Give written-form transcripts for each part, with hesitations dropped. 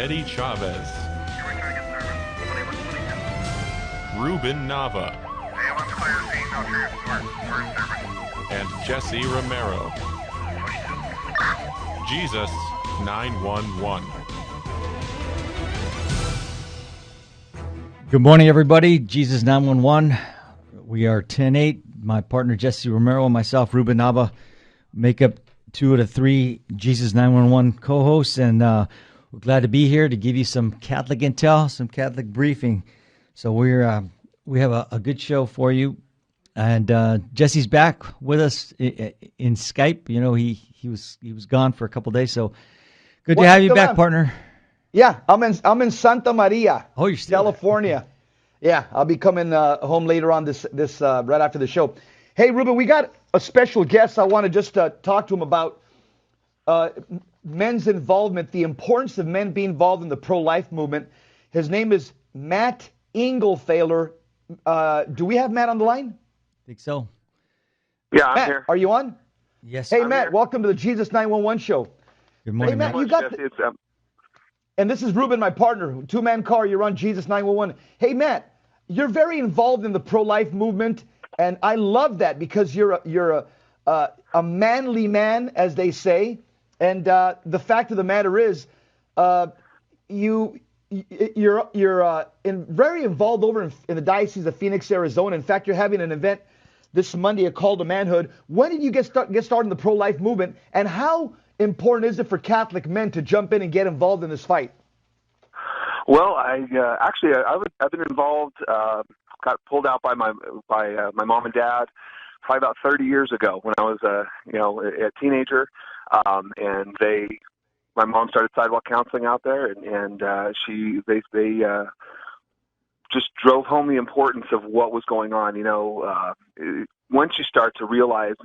Eddie Chavez, Ruben Nava, and Jesse Romero. Jesus 911. Good morning, everybody. Jesus 911. We are 10-8. My partner, Jesse Romero, and myself, Ruben Nava, make up 2 out of 3 Jesus 911 co-hosts, and we're glad to be here to give you some Catholic intel, some Catholic briefing. So we have a good show for you, and Jesse's back with us in Skype. You know, he was gone for a couple days, so good to have you back, partner. Yeah, I'm in Santa Maria, California. Yeah, I'll be coming home later on this right after the show. Hey, Ruben, we got a special guest. I want to just talk to him about men's involvement, the importance of men being involved in the pro-life movement. His name is Matt Engelfehler. Do we have Matt on the line? I think so. Yeah, I'm Matt, here. Are you on? Yes. Hey, I'm Matt, here. welcome to the Jesus 911 show. Good morning, Hey, Matt, Matt. you got and this is Ruben, my partner, two-man car. You're on Jesus 911. Hey, Matt, you're very involved in the pro-life movement, and I love that because you're a manly man, as they say. And the fact of the matter is, you're very involved over in the Diocese of Phoenix, Arizona. In fact, you're having an event this Monday, a call to manhood. When did you get started in the pro-life movement, and how important is it for Catholic men to jump in and get involved in this fight? Well, I've been involved. Got pulled out by my mom and dad probably about 30 years ago when I was a teenager, and my mom started sidewalk counseling out there, and they just drove home the importance of what was going on. Once you start to realize,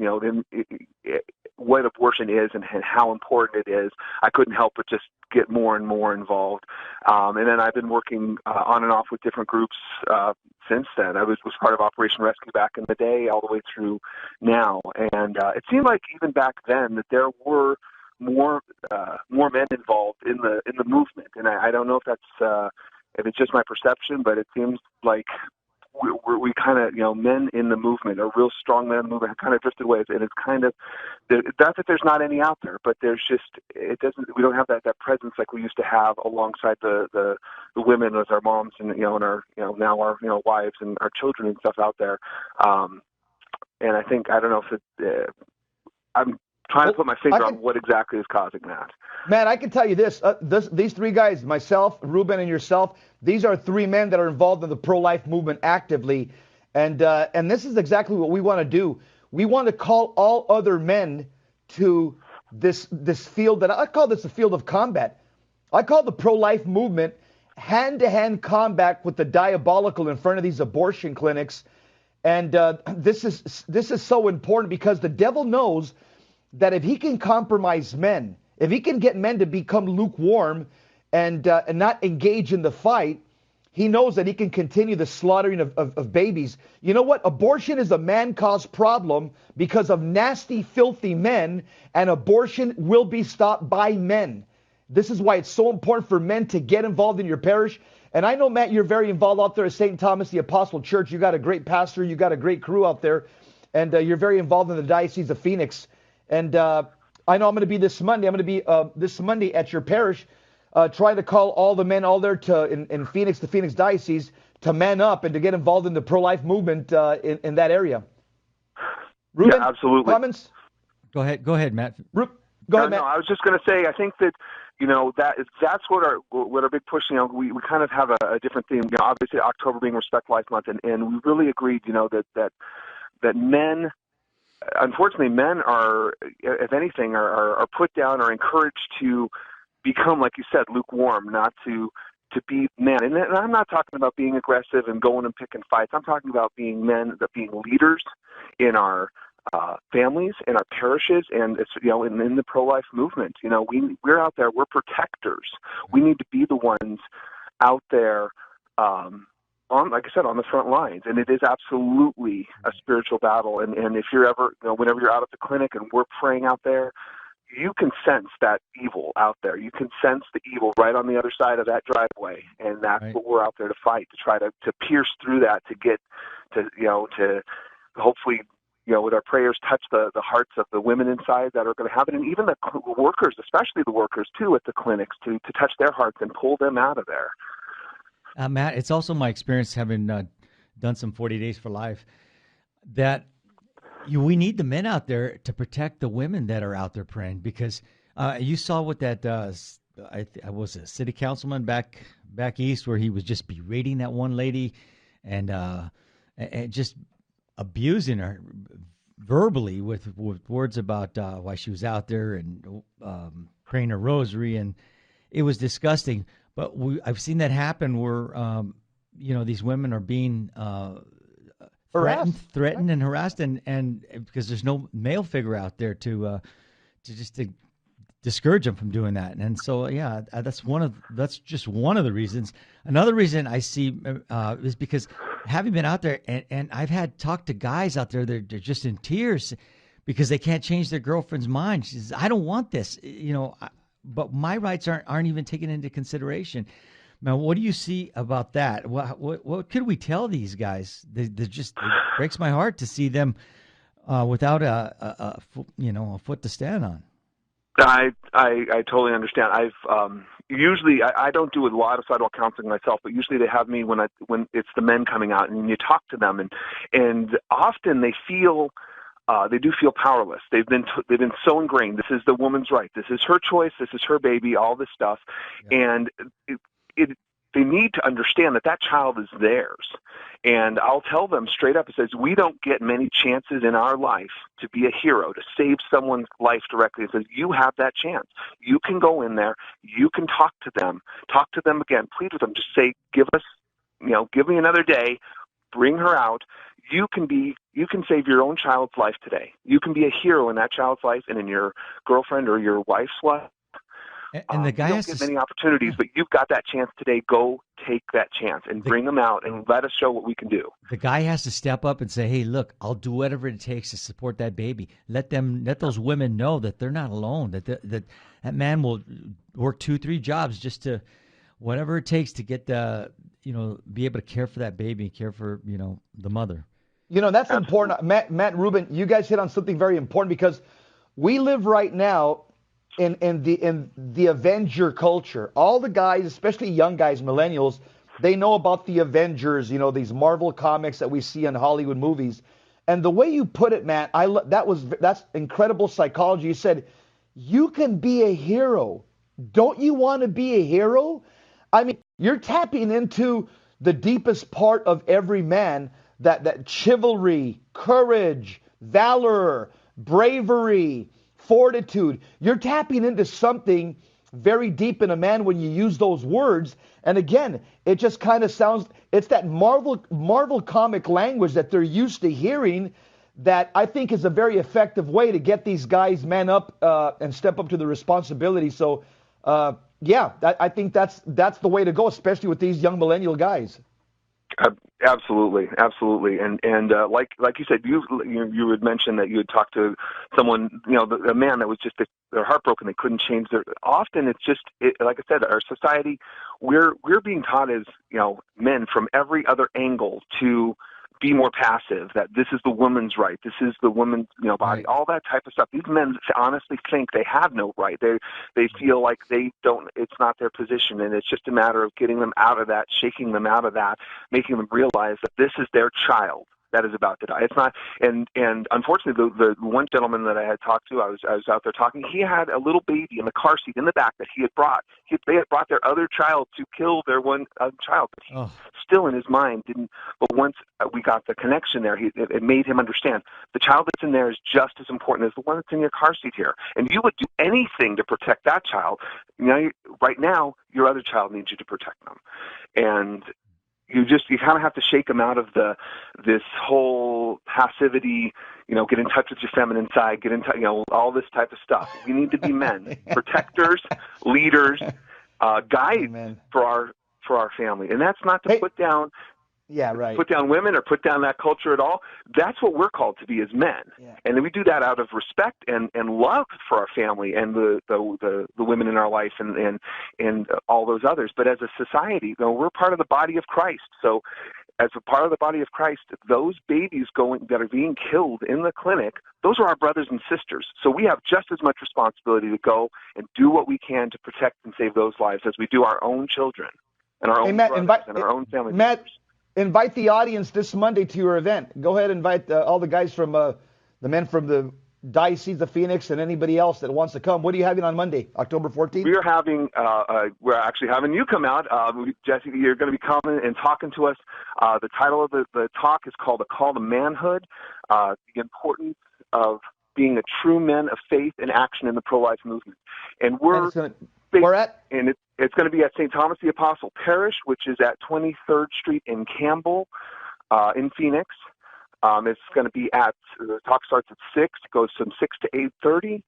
what abortion is and how important it is, I couldn't help but just get more and more involved. And then I've been working on and off with different groups since then. I was part of Operation Rescue back in the day, all the way through now. And it seemed like even back then that there were more men involved in the movement. And I don't know if that's if it's just my perception, but it seems like we kind of, men in the movement, or real strong men in the movement, have kind of drifted away. And it's kind of, not that there's not any out there, but there's just, we don't have that presence like we used to have alongside the women as our moms and, and our, now our, wives and our children and stuff out there. And I don't know if I'm trying to put my finger on what exactly is causing that. Man, I can tell you this. These 3 guys, myself, Ruben, and yourself, these are 3 men that are involved in the pro-life movement actively. And this is exactly what we want to do. We want to call all other men to this field that I call this the field of combat. I call the pro-life movement hand-to-hand combat with the diabolical in front of these abortion clinics. And this is so important because the devil knows that if he can compromise men, if he can get men to become lukewarm and not engage in the fight, he knows that he can continue the slaughtering of babies. You know what? Abortion is a man-caused problem because of nasty, filthy men, and abortion will be stopped by men. This is why it's so important for men to get involved in your parish. And I know, Matt, you're very involved out there at St. Thomas the Apostle Church. You got a great pastor. You got a great crew out there. And you're very involved in the Diocese of Phoenix. And I know I'm going to be this Monday. I'm going to be this Monday at your parish, trying to call all the men all there in Phoenix, the Phoenix Diocese, to man up and to get involved in the pro-life movement in that area. Ruben, yeah, absolutely. Comments? Go ahead, Matt. Go ahead, Matt. No, I was just going to say, I think that that's what our big push. We kind of have a different theme. Obviously October being Respect Life Month, and we really agreed, that men. Unfortunately, men are, if anything, are put down or encouraged to become, like you said, lukewarm, not to be men. And I'm not talking about being aggressive and going and picking fights. I'm talking about being men, being leaders in our families, in our parishes, and it's in the pro-life movement. We're out there. We're protectors. We need to be the ones out there. Like I said, on the front lines, and it is absolutely a spiritual battle. And if you're ever, whenever you're out at the clinic and we're praying out there, you can sense that evil out there. You can sense the evil right on the other side of that driveway, and that's Right. what we're out there to fight, to try to pierce through that, to get to, to hopefully, with our prayers, touch the hearts of the women inside that are going to have it, and even the workers, especially the workers too at the clinics, to touch their hearts and pull them out of there. Matt, it's also my experience having done some 40 Days for Life that we need the men out there to protect the women that are out there praying, because you saw what that I was a city councilman back east, where he was just berating that one lady and just abusing her verbally with words about why she was out there and praying her rosary, and it was disgusting. But I've seen that happen where these women are being threatened and harassed, and because there's no male figure out there to discourage them from doing that. And so, yeah, that's just one of the reasons. Another reason I see is because having been out there, and I've had talked to guys out there that they're just in tears because they can't change their girlfriend's mind. She says, "I don't want this," but my rights aren't even taken into consideration. Now, what do you see about that? What could we tell these guys? It breaks my heart to see them without a foot to stand on. I totally understand. I've usually I don't do a lot of sidewalk counseling myself, but usually they have me when it's the men coming out, and you talk to them, and often they feel. They do feel powerless. They've been so ingrained. This is the woman's right. This is her choice. This is her baby. All this stuff, and they need to understand that child is theirs. And I'll tell them straight up. It says we don't get many chances in our life to be a hero, to save someone's life directly. It says you have that chance. You can go in there. You can talk to them again. Plead with them. Just say, give me another day. Bring her out. You can save your own child's life today. You can be a hero in that child's life and in your girlfriend or your wife's life. And the guy you has don't to get many opportunities, but you've got that chance today. Go take that chance and bring them out and let us show what we can do. The guy has to step up and say, "Hey, look, I'll do whatever it takes to support that baby." Let those women know that they're not alone. That man will work 2-3 jobs just to whatever it takes to get be able to care for that baby, care for the mother. That's important. Matt, Ruben, you guys hit on something very important, because we live right now in the Avenger culture. All the guys, especially young guys, millennials, they know about the Avengers, these Marvel comics that we see in Hollywood movies. And the way you put it, Matt, that's incredible psychology. You said, you can be a hero. Don't you want to be a hero? I mean, you're tapping into the deepest part of every man, that chivalry, courage, valor, bravery, fortitude. You're tapping into something very deep in a man when you use those words. And again, it just kind of sounds, it's that Marvel comic language that they're used to hearing, that I think is a very effective way to get these guys man up and step up to the responsibility. So, I think that's the way to go, especially with these young millennial guys. Absolutely, and like you said, you had mentioned that you had talked to someone, a man that was just they're heartbroken, they couldn't change their. Often it's just like I said, our society, we're being taught as men from every other angle to be more passive, that this is the woman's right, this is the woman's body, all that type of stuff. These men honestly think they have no right. They feel like they don't, it's not their position, and it's just a matter of getting them out of that, shaking them out of that, making them realize that this is their child that is about to die. It's not, and unfortunately, the one gentleman that I had talked to, I was out there talking. He had a little baby in the car seat in the back that he had brought. They had brought their other child to kill their one child, but he still in his mind didn't. But once we got the connection there, it made him understand the child that's in there is just as important as the one that's in your car seat here. And you would do anything to protect that child. Right now, your other child needs you to protect them, and you kind of have to shake them out of this whole passivity, get in touch with your feminine side, get in touch, all this type of stuff. We need to be men, protectors, leaders, guides for our family. And that's not to put down Yeah, right. put down women or put down that culture at all. That's what we're called to be as men. Yeah. And then we do that out of respect and love for our family and the women in our life and all those others. But as a society, we're part of the body of Christ. So as a part of the body of Christ, those babies that are being killed in the clinic, those are our brothers and sisters. So we have just as much responsibility to go and do what we can to protect and save those lives as we do our own children and our own brothers and our own family members. Invite the audience this Monday to your event. Go ahead and invite all the guys from the men from the Diocese of Phoenix and anybody else that wants to come. What are you having on Monday, October 14th? We're actually having you come out. Jesse, you're going to be coming and talking to us. The title of the talk is called A Call to Manhood, the importance of being a true men of faith and action in the pro-life movement. And where at? And it's going to be at St. Thomas the Apostle Parish, which is at 23rd Street in Campbell, in Phoenix. It's going to be the talk starts at 6, it goes from 6 to 8:30,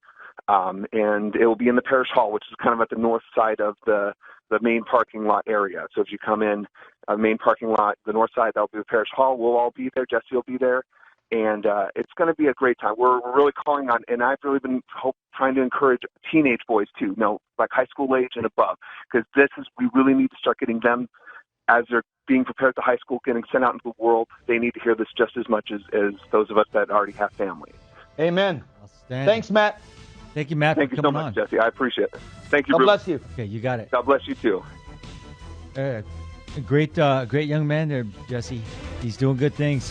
and it will be in the parish hall, which is kind of at the north side of the main parking lot area. So if you come in main parking lot, the north side, that'll be the parish hall. We'll all be there. Jesse will be there. And it's going to be a great time. We're really calling on, and I've really been trying to encourage teenage boys too, like high school age and above, because we really need to start getting them as they're being prepared to high school, getting sent out into the world. They need to hear this just as much as those of us that already have families. Amen. Thanks, Matt. Thank you, Matt. Thank you so much, Jesse. I appreciate it. Thank you. God bless you. Okay, you got it. God bless you too. A great young man there, Jesse. He's doing good things.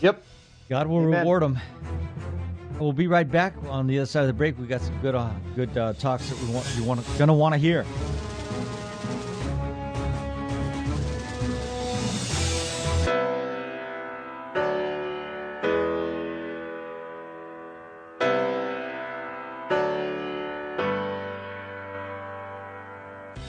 Yep. God will reward him. We'll be right back. On the other side of the break, we got some good talks that you're gonna want to hear.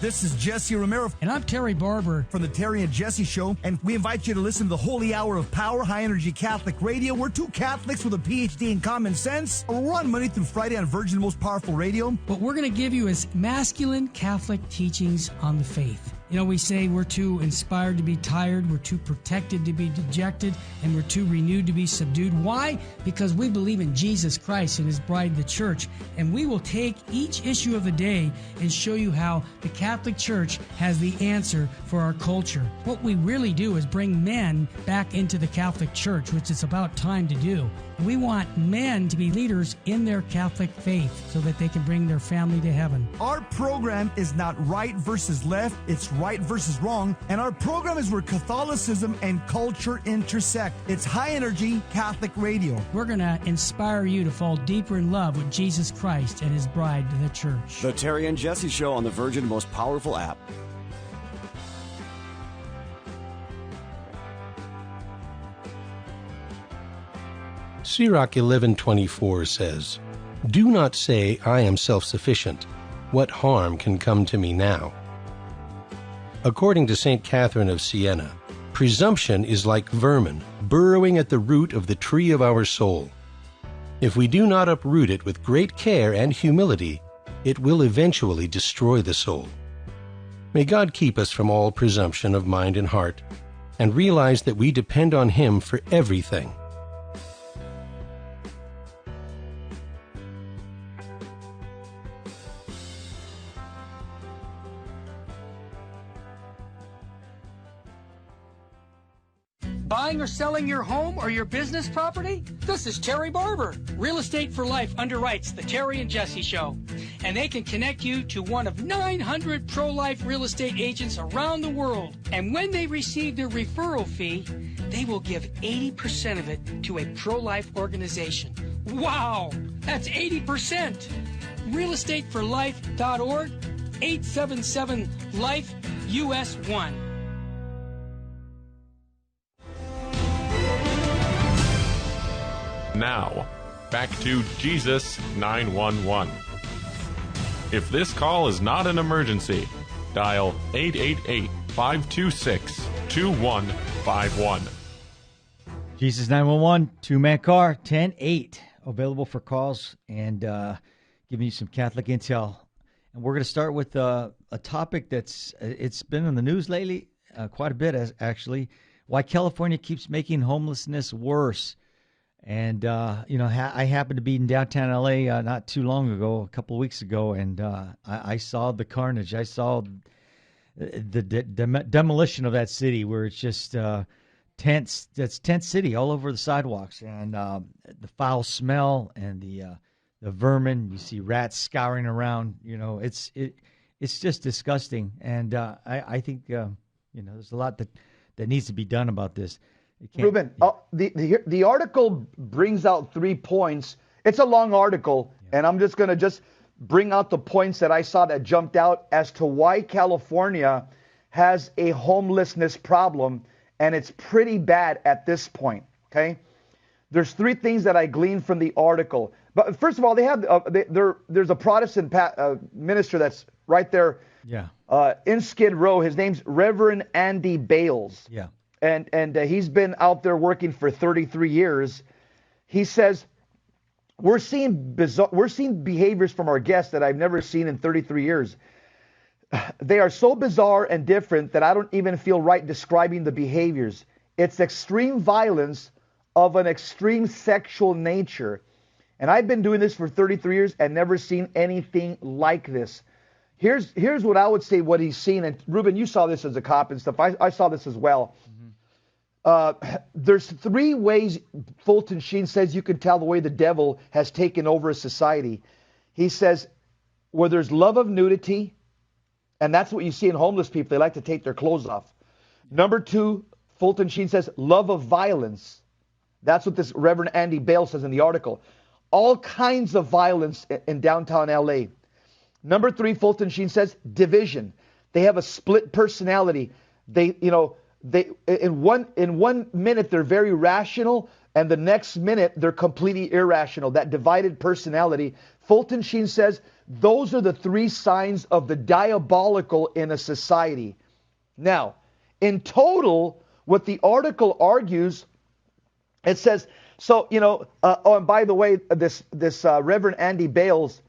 This is Jesse Romero. And I'm Terry Barber. From the Terry and Jesse Show. And we invite you to listen to the Holy Hour of Power, High Energy Catholic Radio. We're two Catholics with a PhD in common sense. We're on Monday through Friday on Virgin Most Powerful Radio. What we're going to give you is masculine Catholic teachings on the faith. We say we're too inspired to be tired, we're too protected to be dejected, and we're too renewed to be subdued. Why? Because we believe in Jesus Christ and His bride, the Church, and we will take each issue of the day and show you how the Catholic Church has the answer for our culture. What we really do is bring men back into the Catholic Church, which it's about time to do. We want men to be leaders in their Catholic faith so that they can bring their family to heaven. Our program is not right versus left, it's right versus wrong, and our program is where Catholicism and culture intersect. It's High Energy Catholic Radio. We're going to inspire you to fall deeper in love with Jesus Christ and His bride, the Church. The Terry and Jesse Show on the Virgin Most Powerful app. Sirach 11:24 says, "Do not say, I am self-sufficient. What harm can come to me now?" According to St. Catherine of Siena, presumption is like vermin burrowing at the root of the tree of our soul. If we do not uproot it with great care and humility, it will eventually destroy the soul. May God keep us from all presumption of mind and heart, and realize that we depend on Him for everything. Buying or selling your home or your business property? This is Terry Barber. Real Estate for Life underwrites the Terry and Jesse Show. And they can connect you to one of 900 pro-life real estate agents around the world. And when they receive their referral fee, they will give 80% of it to a pro-life organization. Wow! That's 80%! realestateforlife.org, 877-LIFE, US 1. Now, back to Jesus 911. If this call is not an emergency, dial 888-526-2151. Jesus 911, two-man car, 10-8, available for calls and giving you some Catholic intel. And we're going to start with a topic it's been in the news lately, quite a bit, actually. why California keeps making homelessness worse. And, I happened to be in downtown L.A. Not too long ago, a couple of weeks ago, and I saw the carnage. I saw the demolition of that city where it's just tents. That's tent city all over the sidewalks, and the foul smell and the vermin. You see rats scouring around. It's just disgusting. And I think there's a lot that needs to be done about this. Ruben, the article brings out 3 points. It's a long article, and I'm just going to bring out the points that I saw that jumped out as to why California has a homelessness problem, and it's pretty bad at this point, okay? There's 3 things that I gleaned from the article. But first of all, they have there's a Protestant minister that's right there in Skid Row. His name's Reverend Andy Bales. Yeah. And he's been out there working for 33 years. He says, we're seeing behaviors from our guests that I've never seen in 33 years. They are so bizarre and different that I don't even feel right describing the behaviors. It's extreme violence of an extreme sexual nature. And I've been doing this for 33 years and never seen anything like this. Here's what I would say what he's seen. And Ruben, you saw this as a cop and stuff. I saw this as well. There's 3 ways Fulton Sheen says you can tell the way the devil has taken over a society. He says where there's love of nudity, and that's what you see in homeless people. They like to take their clothes off. Number 2, Fulton Sheen says love of violence. That's what this Reverend Andy Bale says in the article. All kinds of violence in downtown L.A. Number 3, Fulton Sheen says division. They have a split personality. They in one minute they're very rational, and the next minute they're completely irrational. That divided personality. Fulton Sheen says those are the 3 signs of the diabolical in a society. Now, in total, what the article argues, it says, and by the way, this Reverend Andy Bales,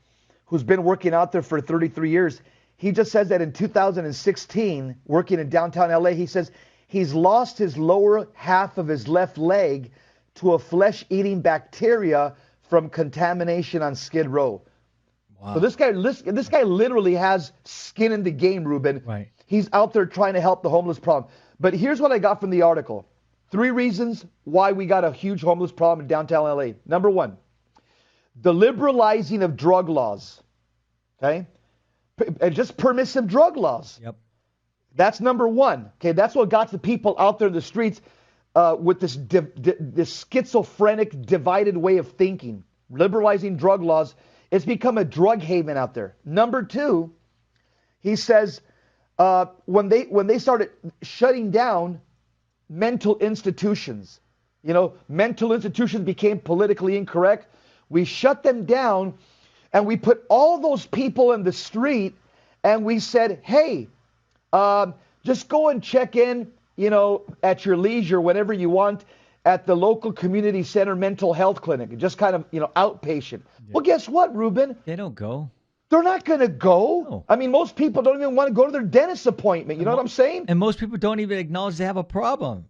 who's been working out there for 33 years, he just says that in 2016, working in downtown LA, he says he's lost his lower half of his left leg to a flesh-eating bacteria from contamination on Skid Row. Wow. So this guy literally has skin in the game, Ruben. Right. He's out there trying to help the homeless problem. But here's what I got from the article. 3 reasons why we got a huge homeless problem in downtown LA. Number 1, the liberalizing of drug laws. Okay? Just permissive drug laws. Yep. That's number 1. Okay, that's what got the people out there in the streets with this schizophrenic, divided way of thinking. Liberalizing drug laws. It's become a drug haven out there. Number 2, he says when they started shutting down mental institutions, mental institutions became politically incorrect. We shut them down, and we put all those people in the street, and we said, hey, just go and check in, at your leisure, whenever you want, at the local community center mental health clinic, just kind of, outpatient. Yeah. Well, guess what, Ruben? They don't go. They're not going to go. No. I mean, most people don't even want to go to their dentist appointment. You know what I'm saying? And most people don't even acknowledge they have a problem.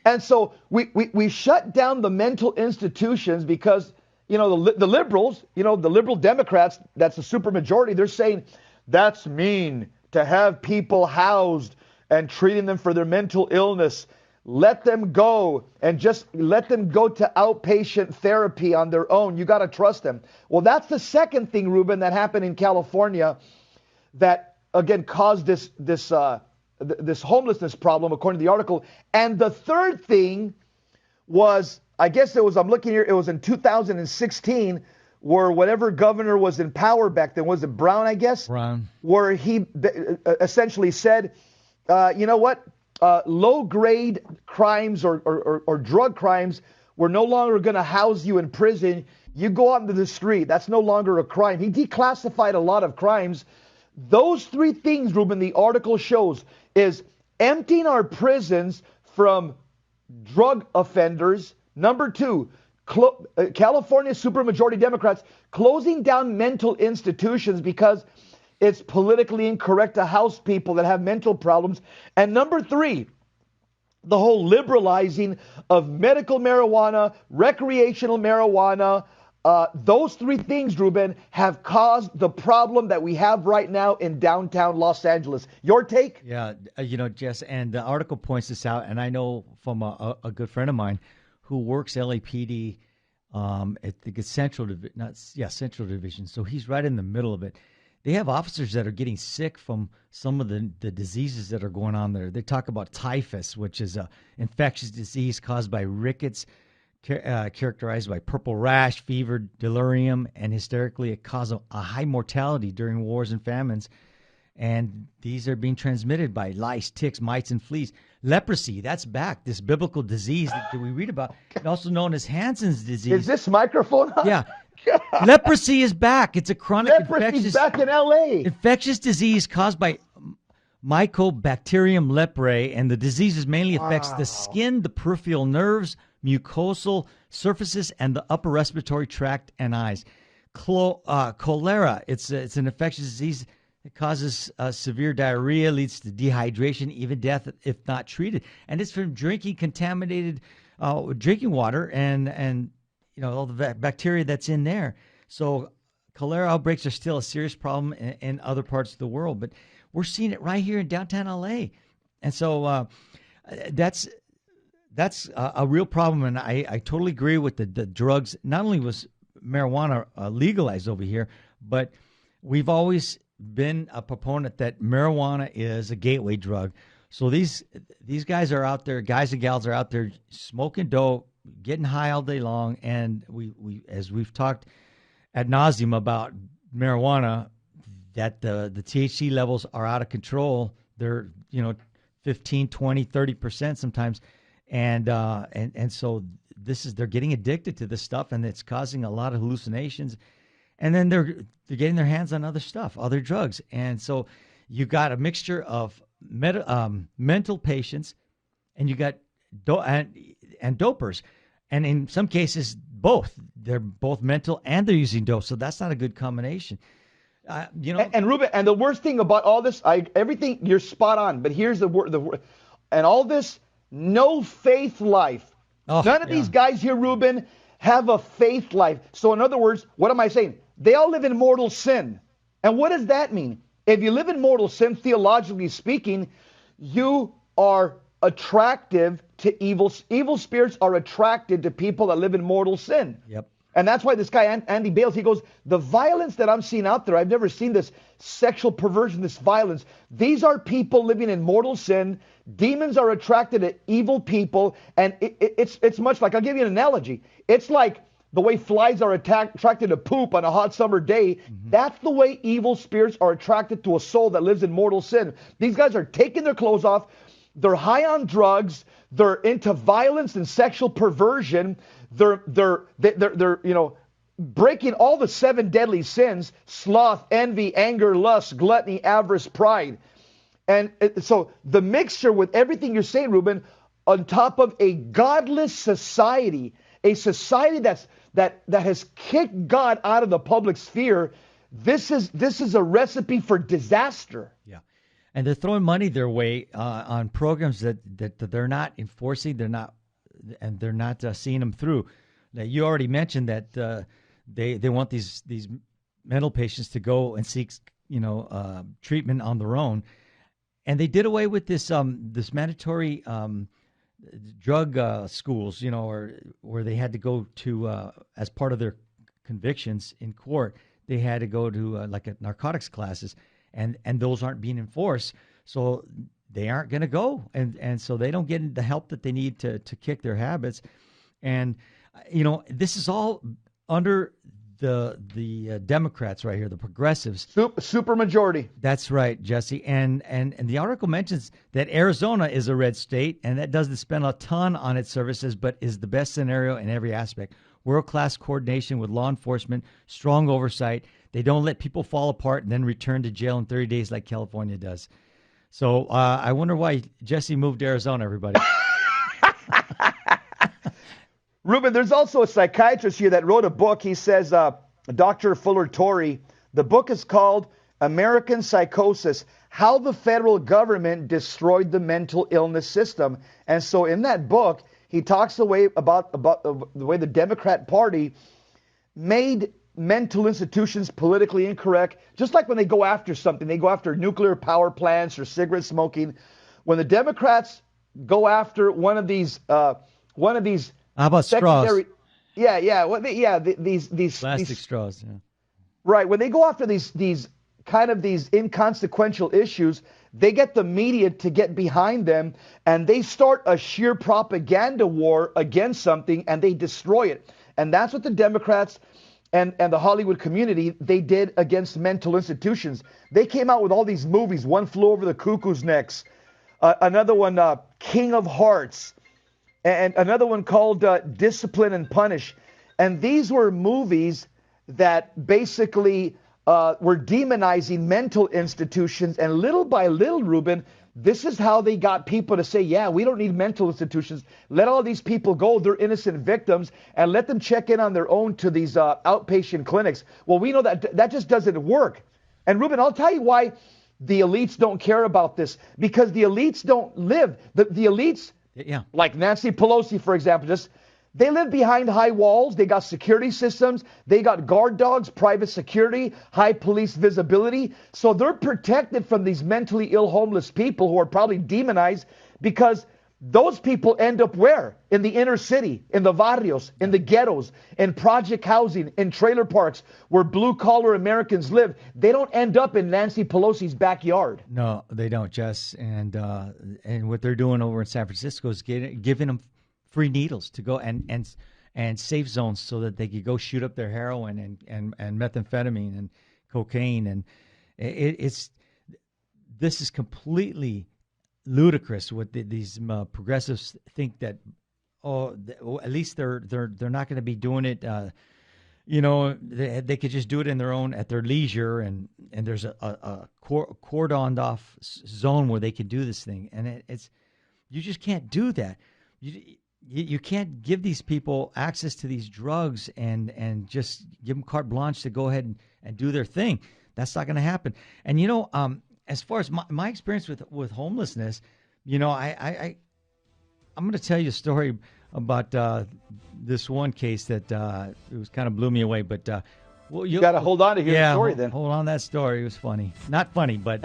And so we shut down the mental institutions because, the liberals, the liberal Democrats, that's a supermajority, they're saying that's mean to have people housed and treating them for their mental illness. Let them go and just let them go to outpatient therapy on their own. You got to trust them. Well, that's the second thing, Ruben, that happened in California that, again, caused this homelessness problem, according to the article. And the third thing was, I'm looking here, it was in 2016, where whatever governor was in power back then, was it Brown, I guess? Brown. Where he essentially said, you know what? Low-grade crimes or drug crimes, we're no longer going to house you in prison. You go out into the street. That's no longer a crime. He declassified a lot of crimes. Those 3 things, Ruben, the article shows, is emptying our prisons from drug offenders. Number 2, California supermajority Democrats closing down mental institutions because it's politically incorrect to house people that have mental problems. And number 3, the whole liberalizing of medical marijuana, recreational marijuana, those three things, Ruben, have caused the problem that we have right now in downtown Los Angeles. Your take? Yeah, Jess, and the article points this out, and I know from a good friend of mine who works LAPD at the Central Division. So he's right in the middle of it. They have officers that are getting sick from some of the diseases that are going on there. They talk about typhus, which is a infectious disease caused by rickets, characterized by purple rash, fever, delirium, and hysterically. It causes a high mortality during wars and famines. And these are being transmitted by lice, ticks, mites, and fleas. Leprosy, that's back. This biblical disease that we read about, also known as Hansen's disease. Is this microphone on? Yeah. Leprosy is back. It's a chronic Leprosy's back in L.A. infectious disease caused by Mycobacterium leprae, and the disease mainly affects the skin, the peripheral nerves, mucosal surfaces, and the upper respiratory tract and eyes. Cholera, it's an infectious disease. It causes severe diarrhea, leads to dehydration, even death if not treated. And it's from drinking contaminated drinking water and all the bacteria that's in there. So cholera outbreaks are still a serious problem in other parts of the world, but we're seeing it right here in downtown LA. And so that's a real problem. And I totally agree with the drugs. Not only was marijuana legalized over here, but we've always been a proponent that marijuana is a gateway drug. So these guys are out there, guys and gals are out there smoking dope, getting high all day long, and we as we've talked ad nauseum about marijuana, that the THC levels are out of control. They're 15, 20, 30% sometimes, and so they're getting addicted to this stuff, and it's causing a lot of hallucinations. And then they're getting their hands on other stuff, other drugs. And so you got a mixture of mental patients, and you got and dopers. And in some cases, both. They're both mental and they're using dope. So that's not a good combination. And Ruben, and the worst thing about all this, everything, you're spot on. But here's the word, and all this, no faith life. None of these guys here, Ruben, have a faith life. So in other words, what am I saying? They all live in mortal sin. And what does that mean? If you live in mortal sin, theologically speaking, you are attractive to evil. Evil spirits are attracted to people that live in mortal sin. Yep. And that's why this guy, Andy Bales, he goes, the violence that I'm seeing out there, I've never seen this sexual perversion, this violence. These are people living in mortal sin. Demons are attracted to evil people. And it's much like, I'll give you an analogy. It's like the way flies are attracted to poop on a hot summer day. Mm-hmm. That's the way evil spirits are attracted to a soul that lives in mortal sin. These guys are taking their clothes off. They're high on drugs. They're into violence and sexual perversion. They're breaking all the 7 deadly sins: sloth, envy, anger, lust, gluttony, avarice, pride. And so the mixture with everything you're saying, Ruben, on top of a godless society, a society that has kicked God out of the public sphere, this is a recipe for disaster. Yeah. And they're throwing money their way on programs that they're not enforcing. They're not seeing them through. Now, you already mentioned that they want these mental patients to go and seek treatment on their own, and they did away with this mandatory drug schools, or where they had to go to as part of their convictions in court. They had to go to like a narcotics classes. And those aren't being enforced, so they aren't going to go, and so they don't get the help that they need to kick their habits. And this is all under the Democrats right here, the progressives, super majority. That's right, Jesse. And the article mentions that Arizona is a red state, and that doesn't spend a ton on its services, but is the best scenario in every aspect. World-class coordination with law enforcement, strong oversight. They don't let people fall apart and then return to jail in 30 days like California does. So I wonder why Jesse moved to Arizona, everybody. Ruben, there's also a psychiatrist here that wrote a book. He says, Dr. Fuller Torrey, the book is called American Psychosis: how the federal government destroyed the mental illness system. And so in that book, he talks about the way the Democrat Party made mental institutions politically incorrect, just like when they go after something. They go after nuclear power plants or cigarette smoking. When the Democrats go after one of these How about straws? These Plastic straws. Yeah. Right. When they go after these inconsequential issues, they get the media to get behind them, and they start a sheer propaganda war against something, and they destroy it. And that's what the Democrats and the Hollywood community, they did against mental institutions. They came out with all these movies. One Flew Over the Cuckoo's Nest, another one, King of Hearts, and another one called Discipline and Punish. And these were movies that basically were demonizing mental institutions. And little by little, Ruben, this is how they got people to say, yeah, we don't need mental institutions. Let all these people go. They're innocent victims, and let them check in on their own to these outpatient clinics. Well, we know that just doesn't work. And Ruben, I'll tell you why the elites don't care about this. Because the elites don't live. The elites, like Nancy Pelosi, for example, they live behind high walls. They got security systems. They got guard dogs, private security, high police visibility. So they're protected from these mentally ill homeless people who are probably demonized, because those people end up where? In the inner city, in the barrios, in the ghettos, in project housing, in trailer parks where blue-collar Americans live. They don't end up in Nancy Pelosi's backyard. No, they don't, Jess. And what they're doing over in San Francisco is giving them free needles to go and safe zones so that they could go shoot up their heroin and methamphetamine and cocaine. And this is completely ludicrous. What these progressives think that, at least they're not going to be doing it. They could just do it at their leisure, and there's a cordoned off zone where they can do this thing. And you just can't do that. You can't give these people access to these drugs and just give them carte blanche to go ahead and do their thing. That's not going to happen. And as far as my experience with homelessness, I'm going to tell you a story about this one case that it was kind of blew me away. But you got to hold on to hear the story. Then hold on, that story. It was funny, not funny, but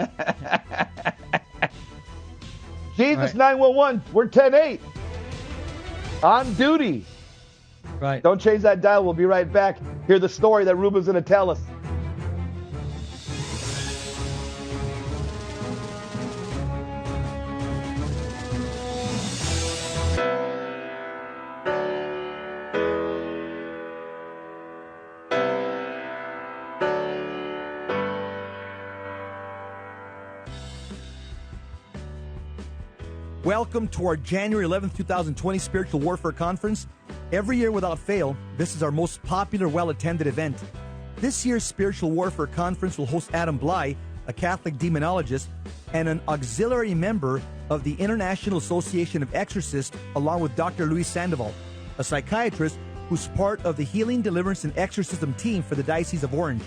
Jesus 911. We're 10-8. On duty. Right. Don't change that dial. We'll be right back. Hear the story that Ruben's going to tell us. Welcome to our January 11th, 2020 Spiritual Warfare Conference. Every year without fail, this is our most popular, well-attended event. This year's Spiritual Warfare Conference will host Adam Bly, a Catholic demonologist, and an auxiliary member of the International Association of Exorcists, along with Dr. Luis Sandoval, a psychiatrist who's part of the Healing, Deliverance, and Exorcism team for the Diocese of Orange.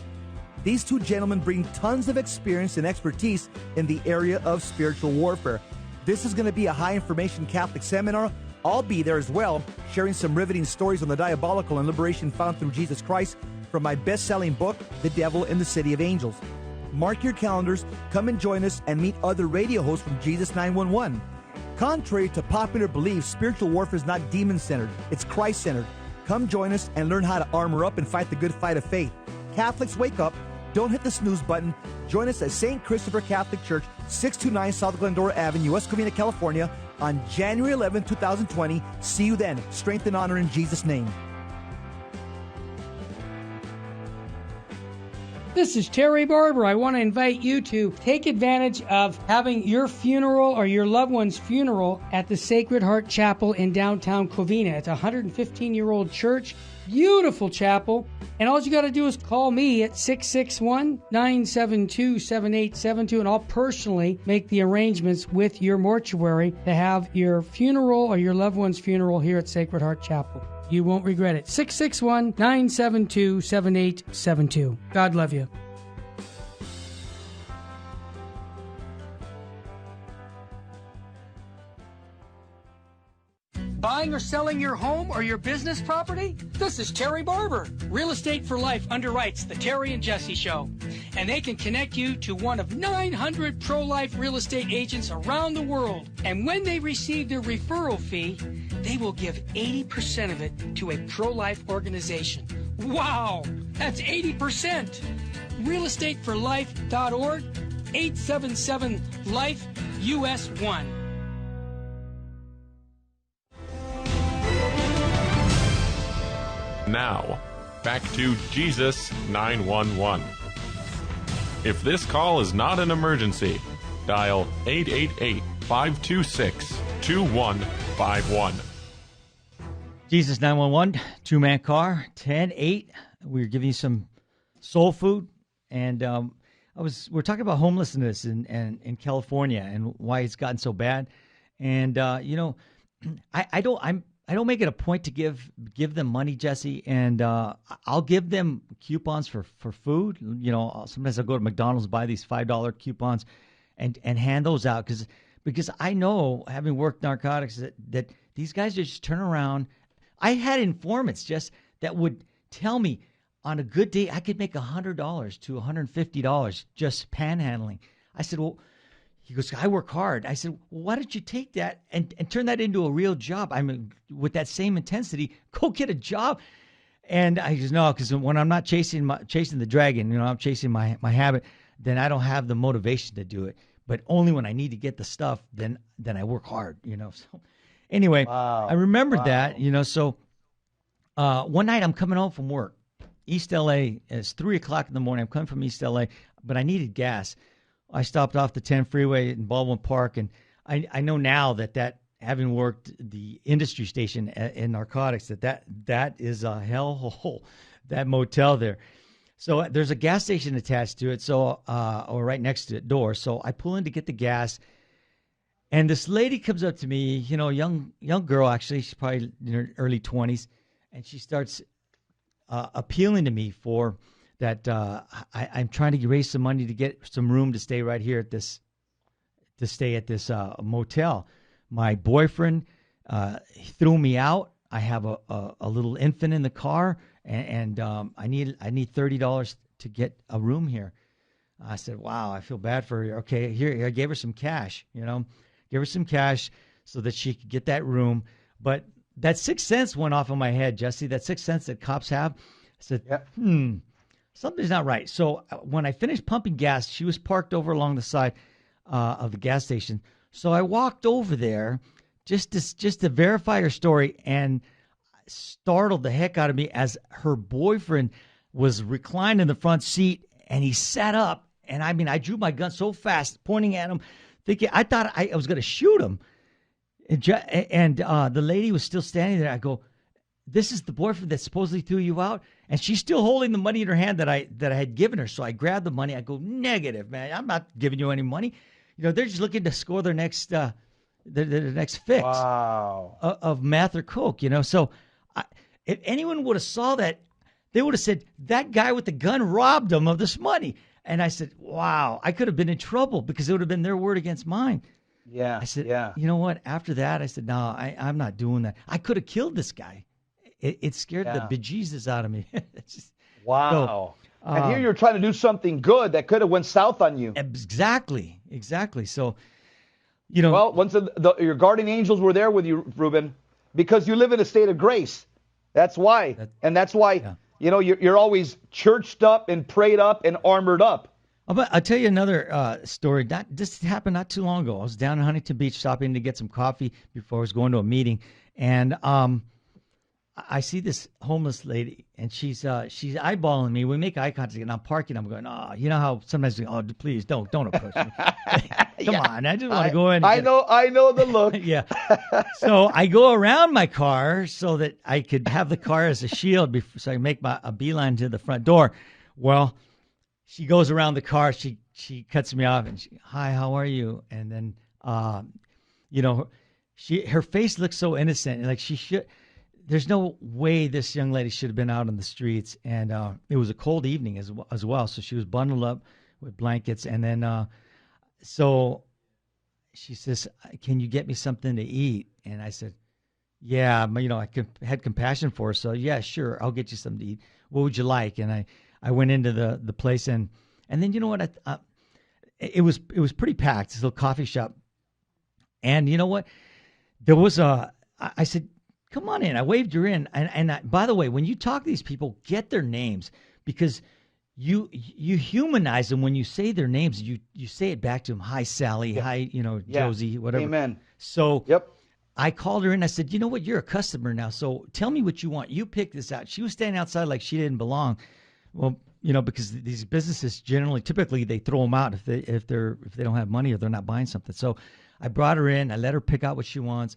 These two gentlemen bring tons of experience and expertise in the area of spiritual warfare. This is going to be a high-information Catholic seminar. I'll be there as well, sharing some riveting stories on the diabolical and liberation found through Jesus Christ from my best-selling book, The Devil in the City of Angels. Mark your calendars, come and join us, and meet other radio hosts from Jesus 911. Contrary to popular belief, spiritual warfare is not demon-centered, it's Christ-centered. Come join us and learn how to armor up and fight the good fight of faith. Catholics, wake up. Don't hit the snooze button. Join us at St. Christopher Catholic Church, 629 South Glendora Avenue, West Covina, California, on January 11, 2020. See you then. Strength and honor in Jesus' name. This is Terry Barber. I want to invite you to take advantage of having your funeral or your loved one's funeral at the Sacred Heart Chapel in downtown Covina. It's a 115-year-old church, beautiful chapel, and all you got to do is call me at 661-972-7872, and I'll personally make the arrangements with your mortuary to have your funeral or your loved one's funeral here at Sacred Heart Chapel. You won't regret it. 661-972-7872. God love you. Buying or selling your home or your business property? This is Terry Barber. Real Estate for Life underwrites the Terry and Jesse Show. And they can connect you to one of 900 pro-life real estate agents around the world. And when they receive their referral fee, they will give 80% of it to a pro-life organization. Wow, that's 80%. realestateforlife.org, 877-LIFE, US 1. Now, back to Jesus 911. If this call is not an emergency, dial 888-526-2151. Jesus 911, two-man car, 10-8. We're giving you some soul food, and we're talking about homelessness in California and why it's gotten so bad. And I don't make it a point to give them money, Jesse, and I'll give them coupons for food. Sometimes I'll go to McDonald's, buy these $5 coupons, and hand those out because I know, having worked narcotics, that these guys just turn around. I had informants that would tell me on a good day I could make $100 to $150 just panhandling. I said, well. He goes, I work hard. I said, well, why don't you take that and turn that into a real job? I mean, with that same intensity, go get a job. And I just no, because when I'm not chasing the dragon, I'm chasing my habit, then I don't have the motivation to do it. But only when I need to get the stuff, then I work hard. So anyway, wow. I remembered that. So one night I'm coming home from work, East LA. It's 3:00 in the morning. I'm coming from East LA, but I needed gas. I stopped off the 10 freeway in Baldwin Park, and I know now that having worked the industry station in narcotics, that is a hellhole, that motel there. So there's a gas station attached to it, so or right next to the door. So I pull in to get the gas, and this lady comes up to me, young girl actually, she's probably in her early 20s, and she starts appealing to me for. That I'm trying to raise some money to get some room to stay right here at this motel. My boyfriend threw me out. I have a little infant in the car, and I need $30 to get a room here. I said, wow, I feel bad for her. Okay, here I gave her some cash. Gave her some cash so that she could get that room. But that 6 cents went off in my head, Jesse. That 6 cents that cops have. I said, yep. Something's not right. So when I finished pumping gas, she was parked over along the side of the gas station. So I walked over there just to verify her story, and startled the heck out of me as her boyfriend was reclined in the front seat, and he sat up. And I drew my gun so fast, pointing at him, thinking I thought I was going to shoot him. And the lady was still standing there. I go, this is the boyfriend that supposedly threw you out? And she's still holding the money in her hand that I had given her. So I grabbed the money. I go, negative, man. I'm not giving you any money. They're just looking to score their next their next fix of meth or coke. So if anyone would have saw that, they would have said, that guy with the gun robbed them of this money. And I said, wow, I could have been in trouble because it would have been their word against mine. Yeah. I said, yeah. You know what? After that, I said, no, I'm not doing that. I could have killed this guy. It scared the bejesus out of me. Wow. So, and here you're trying to do something good that could have went south on you. Exactly. So, Well, once your guardian angels were there with you, Ruben, because you live in a state of grace. That's why. That's why, you're always churched up and prayed up and armored up. I'll tell you another story. This happened not too long ago. I was down in Huntington Beach stopping to get some coffee before I was going to a meeting. And I see this homeless lady, and she's eyeballing me. We make eye contact, and I'm parking. I'm going, oh, you know how sometimes we, oh, please don't approach me. Come on, I just want to go in. I know the look. Yeah. So I go around my car so that I could have the car as a shield, so I can make a beeline to the front door. Well, she goes around the car. She cuts me off, and hi, how are you? And then, her face looks so innocent, like she should. There's no way this young lady should have been out on the streets. And it was a cold evening as well. So she was bundled up with blankets. And then so she says, can you get me something to eat? And I said, yeah, I had compassion for her. So yeah, sure, I'll get you something to eat. What would you like? And I went into the place and then you know what? It was pretty packed. This little coffee shop. And you know what? There was I said, come on in. I waved her in. And by the way, when you talk to these people, get their names, because you humanize them when you say their names. You say it back to them. Hi, Sally. Yeah. Hi, Yeah. Josie, whatever. Amen. So Yep. I called her in. I said, you know what? You're a customer now. So tell me what you want. You pick this out. She was standing outside like she didn't belong. Well, because these businesses typically they throw them out if they don't have money or they're not buying something. So I brought her in. I let her pick out what she wants.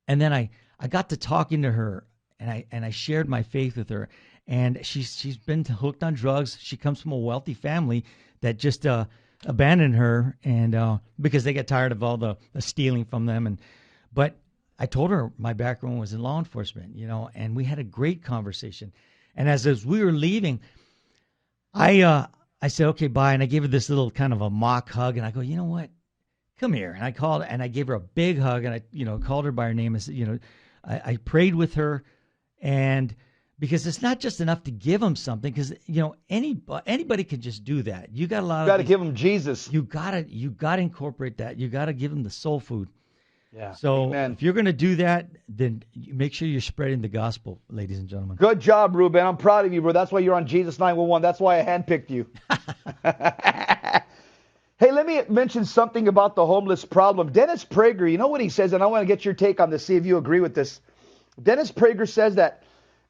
And then I got to talking to her, and I shared my faith with her. And she's been hooked on drugs. She comes from a wealthy family that just abandoned her, and because they got tired of all the stealing from them. But I told her my background was in law enforcement, and we had a great conversation. And as we were leaving, I said, okay, bye. And I gave her this little kind of a mock hug. And I go, you know what? Come here. And I called and I gave her a big hug. And I, called her by her name. I said, I prayed with her. And because it's not just enough to give them something, because, anybody can just do that. You got a lot of. You got to give them Jesus. You got to incorporate that. You got to give them the soul food. Yeah. So Amen. if you're going to do that, then you make sure you're spreading the gospel, ladies and gentlemen. Good job, Ruben. I'm proud of you, bro. That's why you're on Jesus 911. That's why I handpicked you. Hey, let me mention something about the homeless problem. Dennis Prager, you know what he says, and I want to get your take on this, see if you agree with this. Dennis Prager says that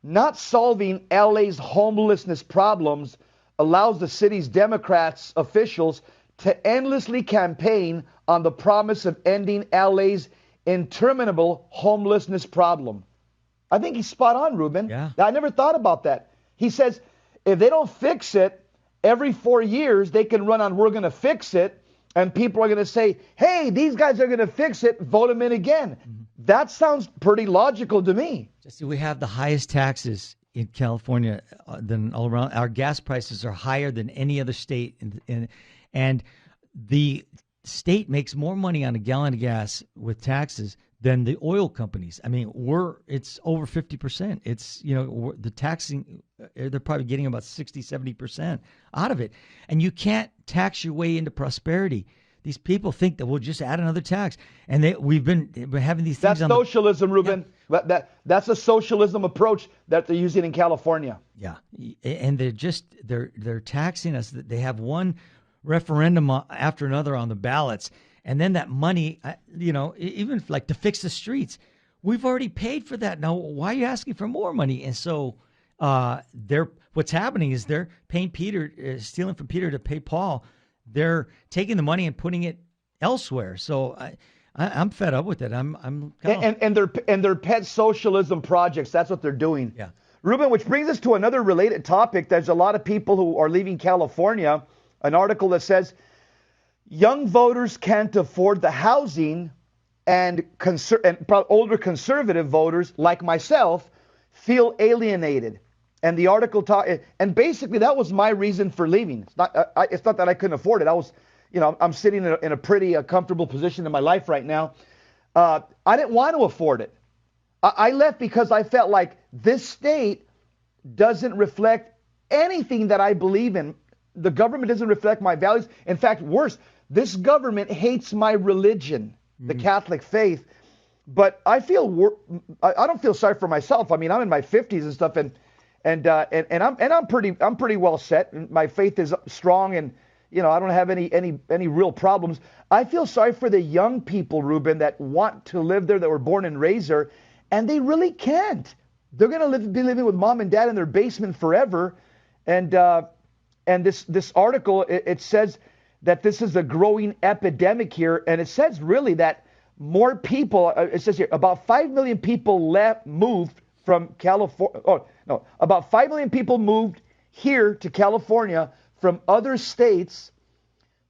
not solving LA's homelessness problems allows the city's Democrats officials to endlessly campaign on the promise of ending LA's interminable homelessness problem. I think he's spot on, Ruben. Yeah. I never thought about that. He says if they don't fix it, every 4 years they can run on, we're going to fix it, and people are going to say, hey, these guys are going to fix it, vote them in again. Mm-hmm. That sounds pretty logical to me. Jesse, we have the highest taxes in California than all around. Our gas prices are higher than any other state, and the state makes more money on a gallon of gas with taxes than the oil companies. I mean, it's over 50%. It's, the taxing, they're probably getting about 60, 70% out of it. And you can't tax your way into prosperity. These people think that we'll just add another tax. And we've been having these things. That's socialism, Ruben. Yeah. That's a socialism approach that they're using in California. Yeah. And they're taxing us. They have one referendum after another on the ballots. And then that money, even like to fix the streets, we've already paid for that. Now, why are you asking for more money? And so what's happening is they're paying Peter, stealing from Peter to pay Paul. They're taking the money and putting it elsewhere. So I'm fed up with it. I'm and their pet socialism projects. That's what they're doing. Yeah, Ruben, which brings us to another related topic. There's a lot of people who are leaving California. An article that says young voters can't afford the housing, and older conservative voters like myself feel alienated. And the article and basically that was my reason for leaving. It's not that I couldn't afford it. I was, I'm sitting in a pretty comfortable position in my life right now. I didn't want to afford it. I left because I felt like this state doesn't reflect anything that I believe in. The government doesn't reflect my values. In fact, worse, this government hates my religion, the Catholic faith. But I don't feel sorry for myself. I mean, I'm in my 50s and stuff, and I'm pretty well set. My faith is strong, and I don't have any real problems. I feel sorry for the young people, Ruben, that want to live there, that were born and raised there, and they really can't. They're going to be living with mom and dad in their basement forever, and this article, it says that this is a growing epidemic here. And it says really that more people, it says here, about 5 million people moved from California. Oh, no, about 5 million people moved here to California from other states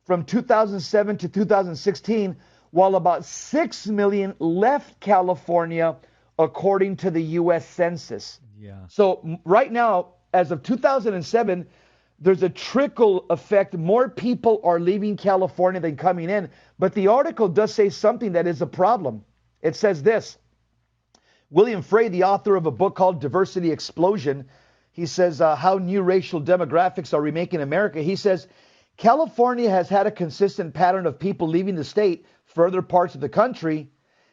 from 2007 to 2016, while about 6 million left California, according to the U.S. Census. Yeah. So right now, as of 2007, there's a trickle effect. More people are leaving California than coming in. But the article does say something that is a problem. It says this: William Frey, the author of a book called Diversity Explosion, he says, how new racial demographics are remaking America. He says, California has had a consistent pattern of people leaving the state for other parts of the country.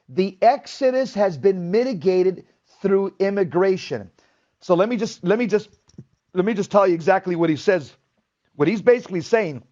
The exodus has been mitigated through immigration. So let me just tell you exactly what he says. What he's basically saying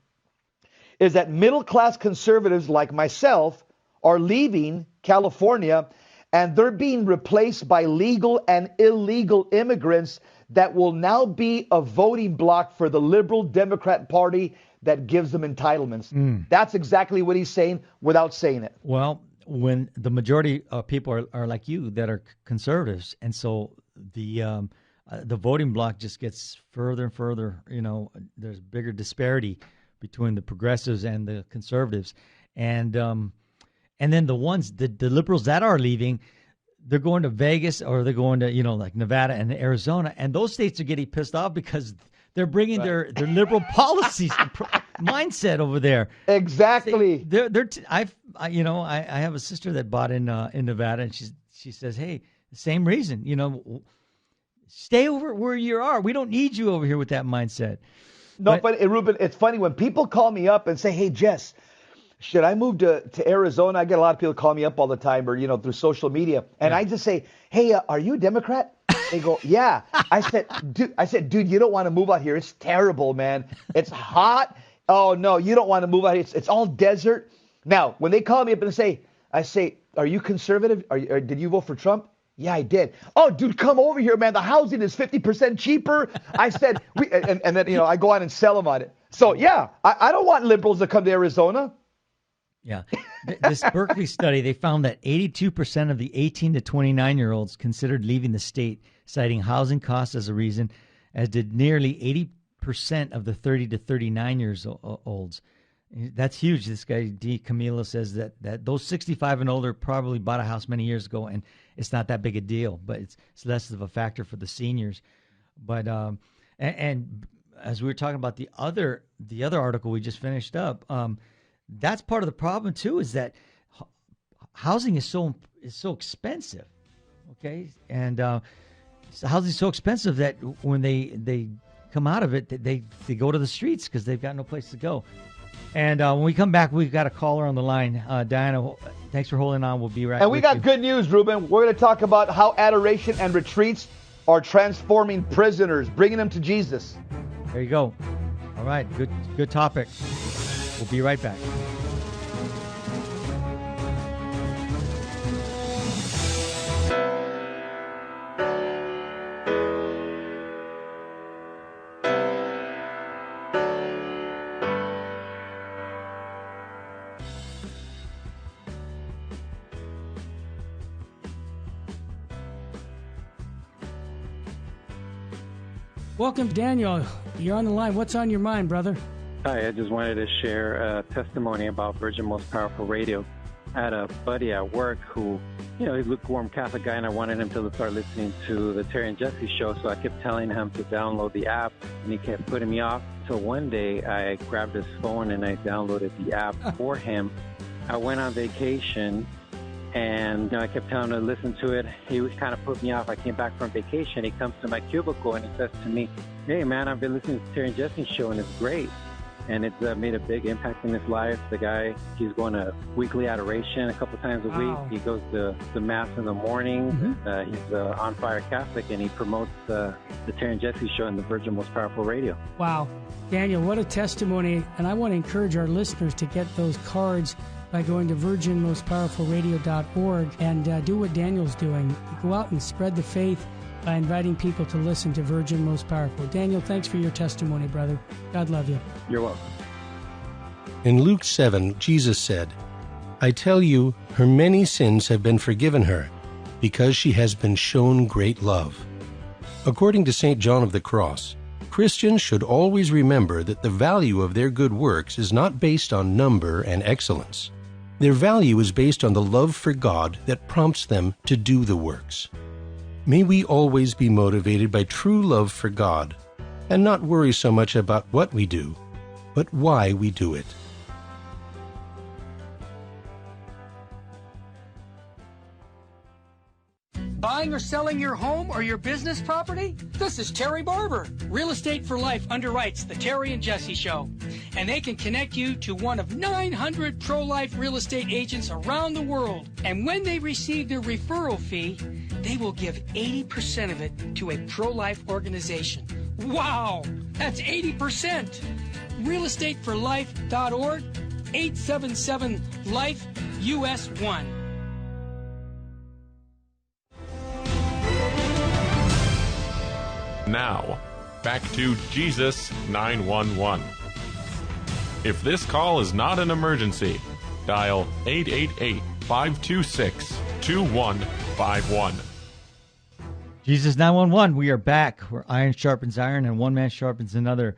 is that middle-class conservatives like myself are leaving California, and they're being replaced by legal and illegal immigrants that will now be a voting bloc for the liberal Democrat Party that gives them entitlements. That's exactly what he's saying without saying it. Well, when the majority of people are like you that are conservatives, and so the voting bloc just gets further and further. You know, there's bigger disparity between the progressives and the conservatives, and then the liberals that are leaving, they're going to Vegas or they're going to, like Nevada and Arizona, and those states are getting pissed off because they're bringing their liberal policies mindset over there. Exactly. I have a sister that bought in Nevada, and she says, hey, the same reason, stay over where you are. We don't need you over here with that mindset. No, but Ruben, it's funny when people call me up and say, hey, Jess, should I move to Arizona? I get a lot of people call me up all the time or, through social media. And I just say, hey, are you a Democrat? They go, yeah. I said, dude, you don't want to move out here. It's terrible, man. It's hot. Oh, no, you don't want to move out here. It's all desert. Now, when they call me up and I say, are you conservative? Or did you vote for Trump? Yeah, I did. Oh, dude, come over here, man. The housing is 50% cheaper. I said, and then, I go on and sell them on it. So, yeah, I don't want liberals to come to Arizona. Yeah. This Berkeley study, they found that 82% of the 18 to 29-year-olds considered leaving the state, citing housing costs as a reason, as did nearly 80% of the 30 to 39-year-olds. That's huge. This guy, D. Camilo, says that those 65 and older probably bought a house many years ago, and it's not that big a deal, but it's less of a factor for the seniors. But and as we were talking about the other article we just finished up, that's part of the problem too, is that housing is so expensive. Okay, and so housing is so expensive that when they come out of it, they go to the streets because they've got no place to go. And when we come back, we've got a caller on the line. Diana, thanks for holding on. We'll be right back. And we got good news, Ruben. We're going to talk about how adoration and retreats are transforming prisoners, bringing them to Jesus. There you go. All right, good topic. We'll be right back. Welcome, Daniel. You're on the line. What's on your mind, brother? Hi, I just wanted to share a testimony about Virgin Most Powerful Radio. I had a buddy at work who, he's a lukewarm Catholic guy, and I wanted him to start listening to the Terry and Jesse show, so I kept telling him to download the app, and he kept putting me off. So one day, I grabbed his phone and I downloaded the app for him. I went on vacation, and I kept telling him to listen to it. He was kind of put me off. I came back from vacation. He comes to my cubicle, and he says to me, hey, man, I've been listening to Terry and Jesse's show, and it's great. And it's made a big impact in his life. The guy, he's going to weekly adoration a couple times a week. He goes to Mass in the morning. Mm-hmm. He's an on-fire Catholic, and he promotes the Terry and Jesse show and the Virgin Most Powerful Radio. Wow. Daniel, what a testimony. And I want to encourage our listeners to get those cards by going to virginmostpowerfulradio.org and do what Daniel's doing. Go out and spread the faith by inviting people to listen to Virgin Most Powerful. Daniel, thanks for your testimony, brother. God love you. You're welcome. In Luke 7, Jesus said, I tell you, her many sins have been forgiven her, because she has been shown great love. According to St. John of the Cross, Christians should always remember that the value of their good works is not based on number and excellence. Their value is based on the love for God that prompts them to do the works. May we always be motivated by true love for God and not worry so much about what we do, but why we do it. Buying or selling your home or your business property? This is Terry Barber. Real Estate for Life underwrites the Terry and Jesse Show. And they can connect you to one of 900 pro-life real estate agents around the world. And when they receive their referral fee, they will give 80% of it to a pro-life organization. Wow, that's 80%. realestateforlife.org, 877-LIFE-US1. Now, back to Jesus 911. If this call is not an emergency, dial 888-526-2151. Jesus 911, we are back where iron sharpens iron and one man sharpens another.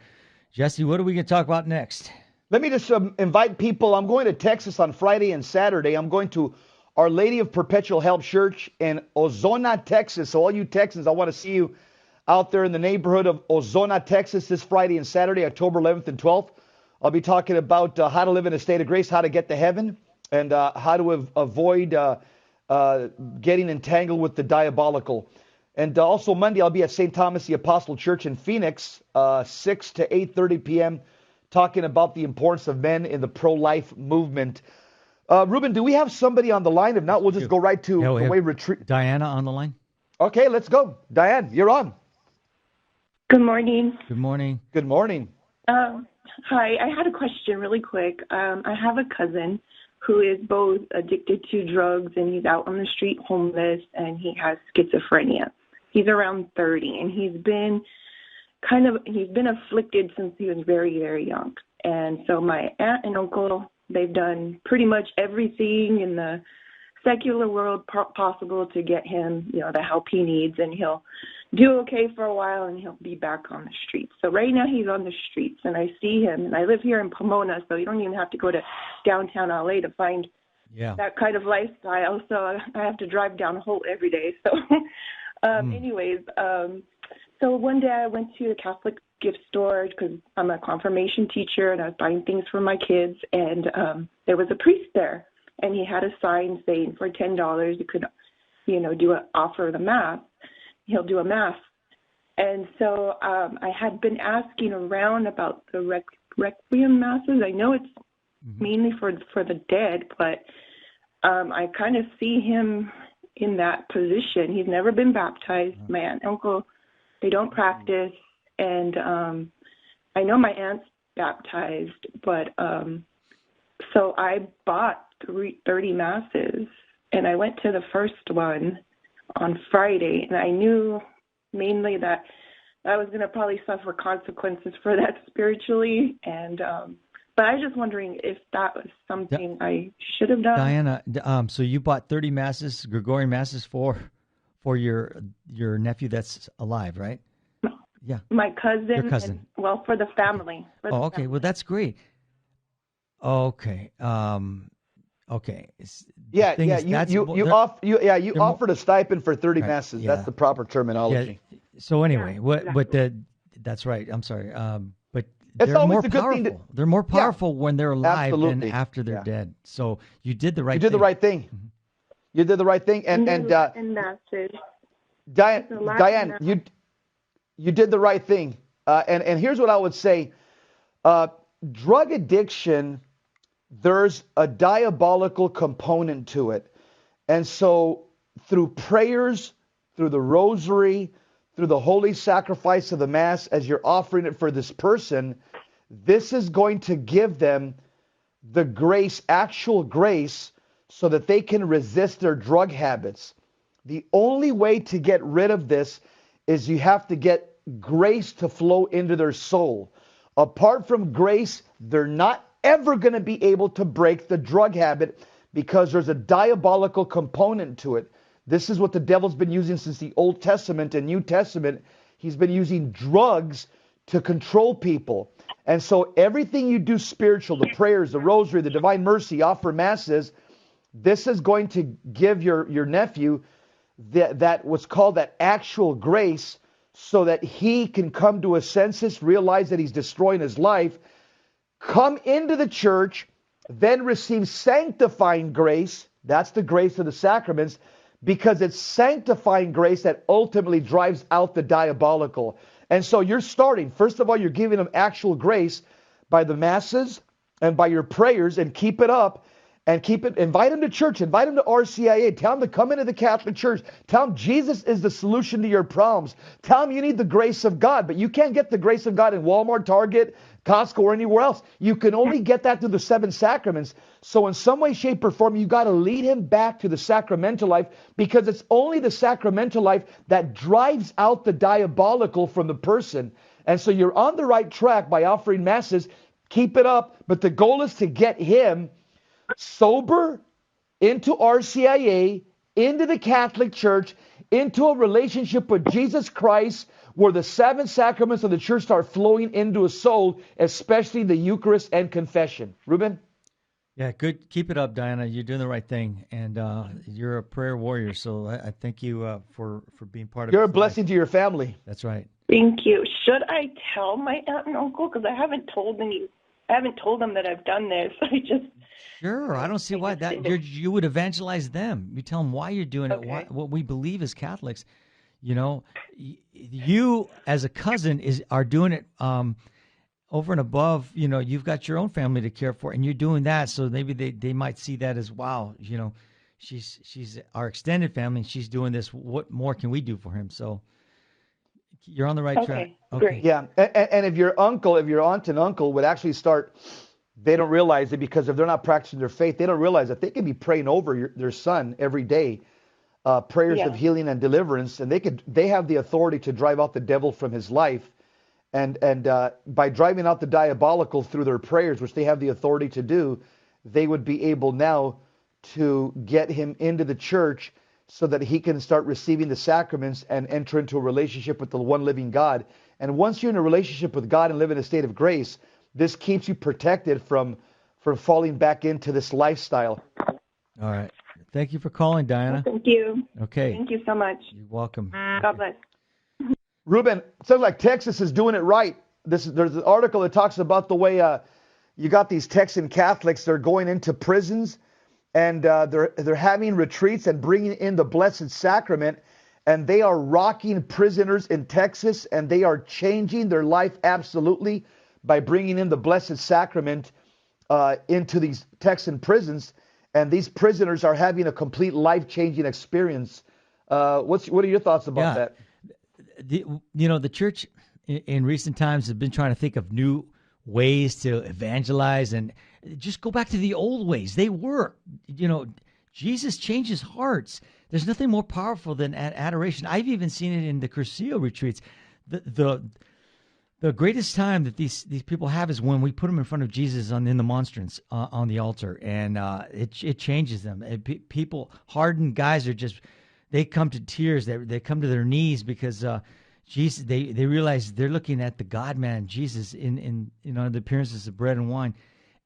Jesse, what are we going to talk about next? Let me just invite people. I'm going to Texas on Friday and Saturday. I'm going to Our Lady of Perpetual Help Church in Ozona, Texas. So all you Texans, I want to see you out there in the neighborhood of Ozona, Texas this Friday and Saturday, October 11th and 12th. I'll be talking about how to live in a state of grace, how to get to heaven, and how to avoid getting entangled with the diabolical. And also Monday, I'll be at St. Thomas the Apostle Church in Phoenix, 6 to 8:30 p.m., talking about the importance of men in the pro-life movement. Ruben, do we have somebody on the line? If not, we'll just go right to the way retreat. Diana on the line? Okay, let's go. Diane, you're on. Good morning. Good morning. Good morning. Hi, I had a question really quick. I have a cousin who is both addicted to drugs and he's out on the street homeless and he has schizophrenia. He's around 30 and he's been afflicted since he was very, very young. And so my aunt and uncle, they've done pretty much everything in the secular world possible to get him, the help he needs, and he'll do okay for a while and he'll be back on the streets. So right now he's on the streets and I see him, and I live here in Pomona, so you don't even have to go to downtown LA to find that kind of lifestyle. So I have to drive down Holt every day. So so one day I went to the Catholic gift store because I'm a confirmation teacher and I was buying things for my kids, and there was a priest there. And he had a sign saying for $10 you could, offer the mass. He'll do a mass. And so I had been asking around about the requiem masses. I know it's mainly for the dead, but I kind of see him in that position. He's never been baptized. My aunt and uncle, they don't practice. And I know my aunt's baptized, but so I bought 30 masses, and I went to the first one on Friday, and I knew mainly that I was going to probably suffer consequences for that spiritually, and but I was just wondering if that was something I should have done. Diana, so you bought 30 masses, Gregorian masses for your nephew that's alive, right? Yeah. My cousin. Your cousin. For the family. Okay. Well, that's great. Okay. Okay. You offered a stipend for 30 masses. Yeah. That's the proper terminology. Yeah. So anyway, that's right. I'm sorry. But it's they're more a good powerful. thing They're more powerful when they're alive absolutely. than after they're dead. So you did the right thing. You did the right thing. Mm-hmm. You did the right thing. And Diane, you did the right thing. And here's what I would say. Drug addiction, there's a diabolical component to it. And so through prayers, through the rosary, through the holy sacrifice of the Mass, as you're offering it for this person, this is going to give them the grace, actual grace, so that they can resist their drug habits. The only way to get rid of this is you have to get grace to flow into their soul. Apart from grace, they're not ever going to be able to break the drug habit because there's a diabolical component to it. This is what the devil's been using since the Old Testament and New Testament. He's been using drugs to control people. And so everything you do spiritual, the prayers, the rosary, the divine mercy, offer masses, this is going to give your nephew that what's called that actual grace, so that he can come to a senses, realize that he's destroying his life, come into the church, then receive sanctifying grace. That's the grace of the sacraments. because it's sanctifying grace that ultimately drives out the diabolical. And so you're starting, first of all, you're giving them actual grace by the masses and by your prayers, and keep it up. And invite them to church, invite them to RCIA, tell them to come into the Catholic Church, tell them Jesus is the solution to your problems, tell them you need the grace of God, but you can't get the grace of God in Walmart, Target, Costco, or anywhere else. You can only get that through the 7 sacraments. So in some way, shape, or form, you got to lead him back to the sacramental life, because it's only the sacramental life that drives out the diabolical from the person. And so you're on the right track by offering masses. Keep it up, but the goal is to get him sober, into RCIA, into the Catholic Church, into a relationship with Jesus Christ, where the 7 sacraments of the church start flowing into a soul, especially the Eucharist and confession. Ruben? Yeah, good. Keep it up, Diana. You're doing the right thing, and you're a prayer warrior. So I thank you for being part of. You're a blessing to your family. That's right. Thank you. Should I tell my aunt and uncle? Because I haven't told them that I've done this. Sure, I don't see why you would evangelize them. You tell them why you're doing it, what we believe as Catholics. You know, you as a cousin are doing it over and above. You know, you've got your own family to care for, and you're doing that. So maybe they might see that as, wow, you know, she's our extended family, and she's doing this. What more can we do for him? So you're on the right track. Okay, great. Yeah, and if your aunt and uncle would actually start. They don't realize it, because if they're not practicing their faith, they don't realize that they can be praying over their son every day, prayers of healing and deliverance, and they have the authority to drive out the devil from his life, and by driving out the diabolical through their prayers, which they have the authority to do, they would be able now to get him into the church so that he can start receiving the sacraments and enter into a relationship with the one living God. And once you're in a relationship with God and live in a state of grace, this keeps you protected from falling back into this lifestyle. All right. Thank you for calling, Diana. Thank you. Okay. Thank you so much. You're welcome. God bless. Ruben, it sounds like Texas is doing it right. There's an article that talks about the way you got these Texan Catholics. They're going into prisons, and they're having retreats and bringing in the Blessed Sacrament, and they are rocking prisoners in Texas, and they are changing their life absolutely by bringing in the Blessed Sacrament into these Texan prisons, and these prisoners are having a complete life-changing experience. What are your thoughts about that? The church in recent times has been trying to think of new ways to evangelize, and just go back to the old ways. They work. You know, Jesus changes hearts. There's nothing more powerful than adoration. I've even seen it in the Cursillo retreats. The greatest time that these people have is when we put them in front of Jesus in the monstrance on the altar, and it changes them. People, hardened guys, they come to tears. They come to their knees because Jesus. They realize they're looking at the God Man Jesus in the appearances of bread and wine.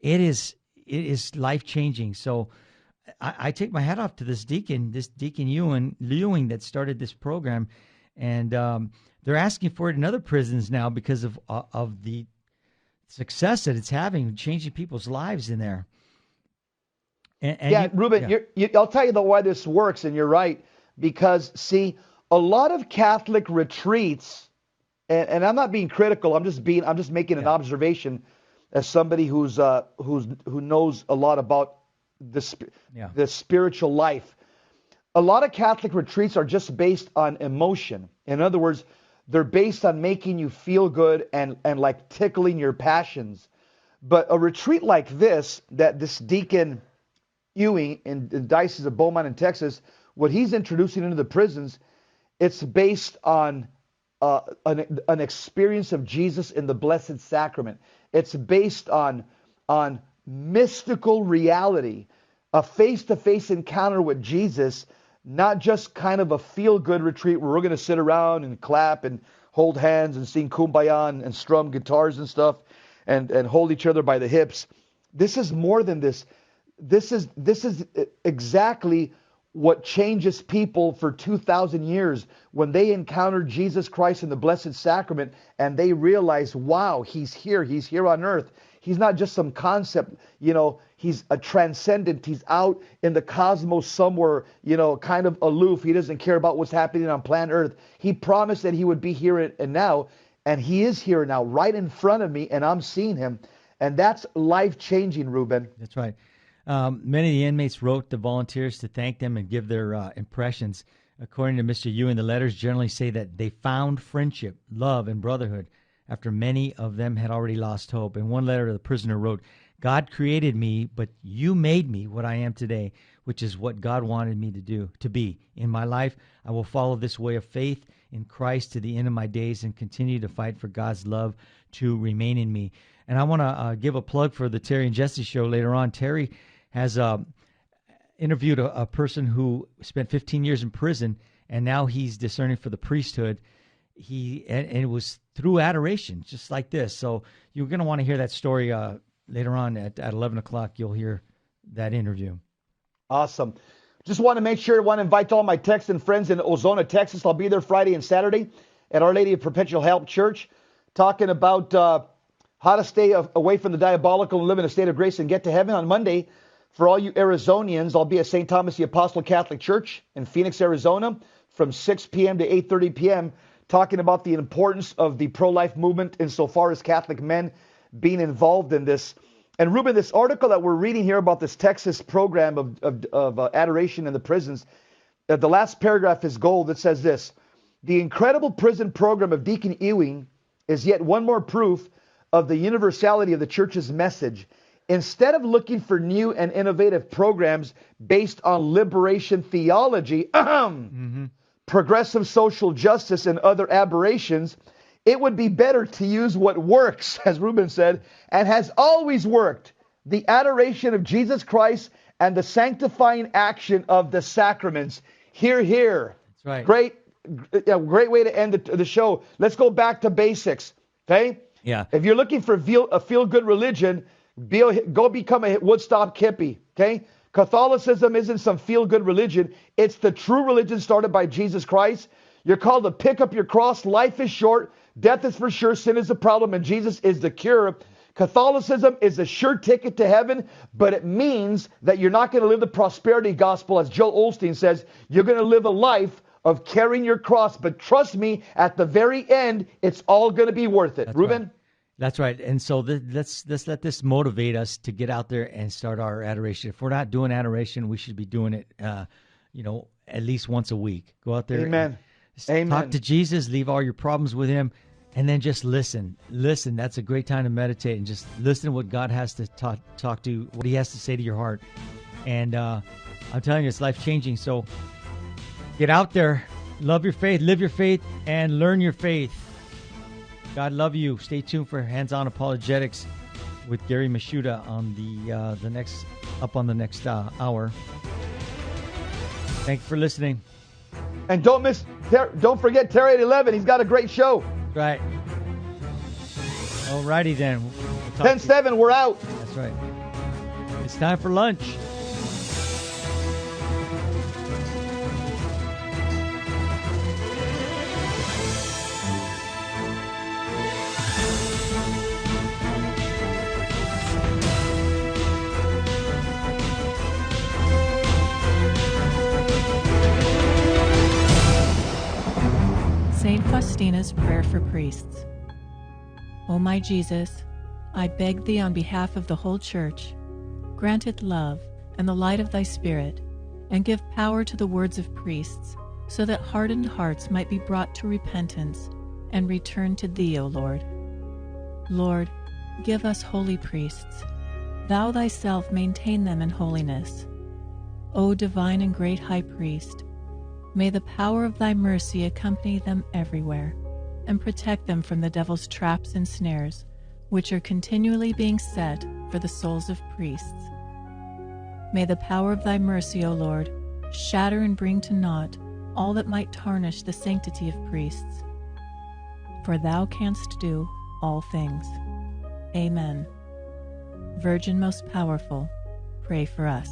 It is life changing. So I take my hat off to this Deacon Ewing that started this program, and they're asking for it in other prisons now because of the success that it's having, changing people's lives in there. Ruben, I'll tell you why this works, and you're right, because see, a lot of Catholic retreats, and I'm not being critical. I'm just making an observation as somebody who knows a lot about the spiritual life. A lot of Catholic retreats are just based on emotion. In other words, they're based on making you feel good and like tickling your passions. But a retreat like this, that this Deacon Ewing in the Diocese of Beaumont in Texas, what he's introducing into the prisons, it's based on an experience of Jesus in the Blessed Sacrament. It's based on mystical reality, a face-to-face encounter with Jesus, not just kind of a feel-good retreat where we're going to sit around and clap and hold hands and sing Kumbaya and strum guitars and stuff and hold each other by the hips. This is more than this. This is exactly what changes people for 2,000 years when they encounter Jesus Christ in the Blessed Sacrament and they realize, wow, he's here on earth. He's not just some concept, you know, he's a transcendent. He's out in the cosmos somewhere, you know, kind of aloof. He doesn't care about what's happening on planet Earth. He promised that he would be here and now, and he is here now, right in front of me, and I'm seeing him. And that's life-changing, Ruben. That's right. Many of the inmates wrote the volunteers to thank them and give their impressions. According to Mr. Ewing, the letters generally say that they found friendship, love, and brotherhood after many of them had already lost hope. In one letter, the prisoner wrote, God created me, but you made me what I am today, which is what God wanted me to be. In my life, I will follow this way of faith in Christ to the end of my days and continue to fight for God's love to remain in me. And I want to give a plug for the Terry and Jesse show later on. Terry has interviewed a person who spent 15 years in prison, and now he's discerning for the priesthood. And it was through adoration, just like this. So you're going to want to hear that story later on at 11 o'clock. You'll hear that interview. Awesome. Just want to invite all my Texan friends in Ozona, Texas. I'll be there Friday and Saturday at Our Lady of Perpetual Help Church, talking about how to stay away from the diabolical and live in a state of grace and get to heaven. On Monday, for all you Arizonians, I'll be at St. Thomas the Apostle Catholic Church in Phoenix, Arizona, from 6 p.m. to 8:30 p.m., talking about the importance of the pro-life movement insofar as Catholic men being involved in this. And Ruben, this article that we're reading here about this Texas program of adoration in the prisons, the last paragraph is gold. It says this: the incredible prison program of Deacon Ewing is yet one more proof of the universality of the church's message. Instead of looking for new and innovative programs based on liberation theology, progressive social justice, and other aberrations, it would be better to use what works, as Ruben said, and has always worked: the adoration of Jesus Christ and the sanctifying action of the sacraments. Hear, hear. That's right. Great way to end the show. Let's go back to basics, okay? Yeah. If you're looking for a feel-good religion, go become a Woodstock hippie, okay? Catholicism isn't some feel-good religion. It's the true religion started by Jesus Christ. You're called to pick up your cross. Life is short. Death is for sure. Sin is the problem, and Jesus is the cure. Catholicism is a sure ticket to heaven, but it means that you're not going to live the prosperity gospel, as Joel Osteen says. You're going to live a life of carrying your cross. But trust me, at the very end, it's all going to be worth it. That's Ruben? Right. That's right. And so let's let this motivate us to get out there and start our adoration. If we're not doing adoration, we should be doing it, at least once a week. Go out there. Amen. Amen. Talk to Jesus, leave all your problems with him, and then just listen. Listen. That's a great time to meditate and just listen to what God has to talk to, what he has to say to your heart. And I'm telling you, it's life-changing. So get out there, love your faith, live your faith, and learn your faith. God love you. Stay tuned for Hands-On Apologetics with Gary Mashuda on the next hour. Thank you for listening. And don't forget Terry at 11. He's got a great show. Right. All righty then. 10-7, we're out. That's right. It's time for lunch. St. Faustina's Prayer for Priests. O my Jesus, I beg thee on behalf of the whole Church, grant it love and the light of thy Spirit, and give power to the words of priests, so that hardened hearts might be brought to repentance and return to thee, O Lord. Lord, give us holy priests. Thou thyself maintain them in holiness. O divine and great High Priest, may the power of thy mercy accompany them everywhere, and protect them from the devil's traps and snares, which are continually being set for the souls of priests. May the power of thy mercy, O Lord, shatter and bring to naught all that might tarnish the sanctity of priests. For thou canst do all things. Amen. Virgin most powerful, pray for us.